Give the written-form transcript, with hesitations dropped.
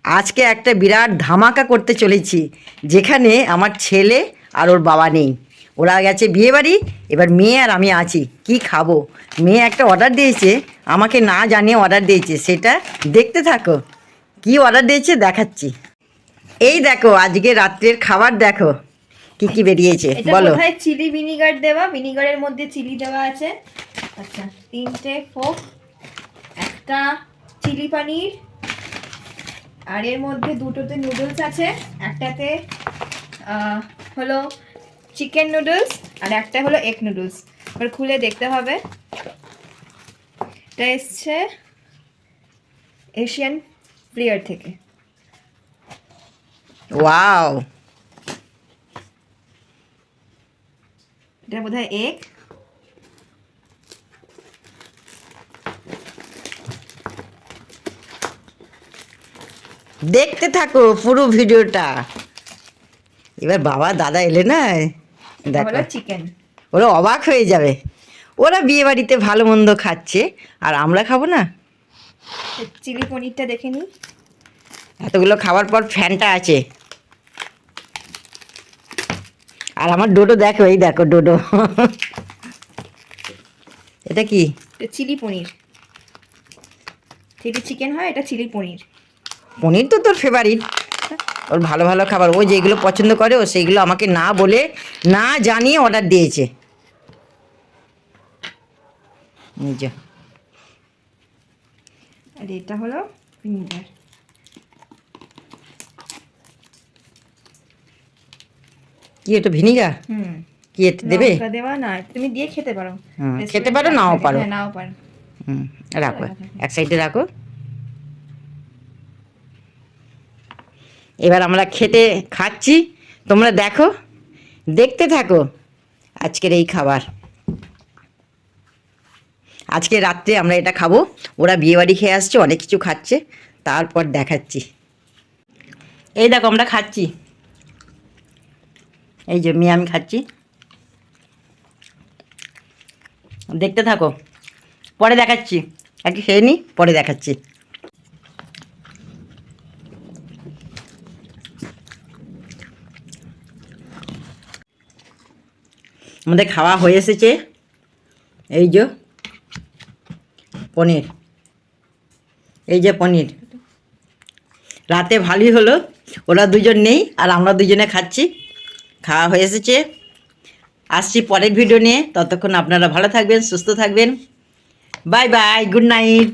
আজকে একটা বিরাট ধামাকা করতে চলেছি, যেখানে আমার ছেলে আর ওর বাবা নেই। ওরা গেছে বিয়েবাড়ি, এবার মেয়ে আর আমি আছি। কি খাবো? মেয়ে একটা অর্ডার দিয়েছে, আমাকে না জানিয়ে অর্ডার দিয়েছে, সেটা দেখতে থাকো। কি অর্ডার দিয়েছে দেখাচ্ছি। এই দেখো আজকে রাত্রের খাবার দেখো কি কি বেরিয়েছে এটা বলো। কোথায় চিলি ভিনিগার দেওয়া, ভিনিগারের মধ্যে চিলি দেওয়া আছে। আচ্ছা, 3টে ফোক, একটা চিলি পনির, আর এর মধ্যে 2টোতে নুডলস আছে। একটাতে হলো চিকেন নুডলস আর একটা হলো এগ নুডলস। এবার খুলে দেখতে হবে। এটা এসছে এশিয়ান প্লেয়ার থেকে। ওয়াও, এটা বোধহয় এগ। দেখতে থাকো পুরো ভিডিওটা। এবার বাবা দাদা এলে না, দেখো হলো চিকেন। ওরা অবাক হয়ে যাবে। ওরা বিয়ে বাড়িতে ভালো মন্দ খাচ্ছে, আর আমরা খাবো না? চিলি পনিরটা দেখে নিই। এতগুলো খাওয়ার পর ফ্যানটা আছে। আর আমার ডোডো দেখো, এই দেখো ডোডো। এটা কি? চিলি পনির। চিলি চিকেন হয়, এটা চিলি পনির। পনির তো তোর ফেভারিট। ওর ভালো ভালো খাবার, ও যেগুলো পছন্দ করে ও সেইগুলো আমাকে না বলে না জানিয়ে অর্ডার দিয়েছে। যে আর এটা হলো ভিনিগার। কি এটা ভিনিগার? কি এটা দেবে? লঙ্কা দেওয়া না, তুমি দিয়ে খেতে পারো। খেতে পারো, নাও পারো। হ্যাঁ, নাও পারো। রাখো, এক সাইডে রাখো। এবার আমরা খেতে খাচ্ছি, তোমরা দেখো, দেখতে থাকো আজকের এই খাবার। আজকে রাত্রে আমরা এটা খাবো। ওরা বিয়েবাড়ি খেয়ে আসছে, অনেক কিছু খাচ্ছে, তারপর দেখাচ্ছি। এই দেখো আমরা খাচ্ছি, এই যে মেয়ে আমি খাচ্ছি, দেখতে থাকো, পরে দেখাচ্ছি। একটু খেয়ে নিই, পরে দেখাচ্ছি। আমাদের খাওয়া হয়ে এসেছে। এই যে পনির, এই যে পনির। রাতে ভালোই হলো, ওরা দুজন নেই আর আমরা দুজনে খাচ্ছি। খাওয়া হয়ে এসেছে। আসছি পরের ভিডিও নিয়ে। ততক্ষণ আপনারা ভালো থাকবেন, সুস্থ থাকবেন। Bye bye, good night.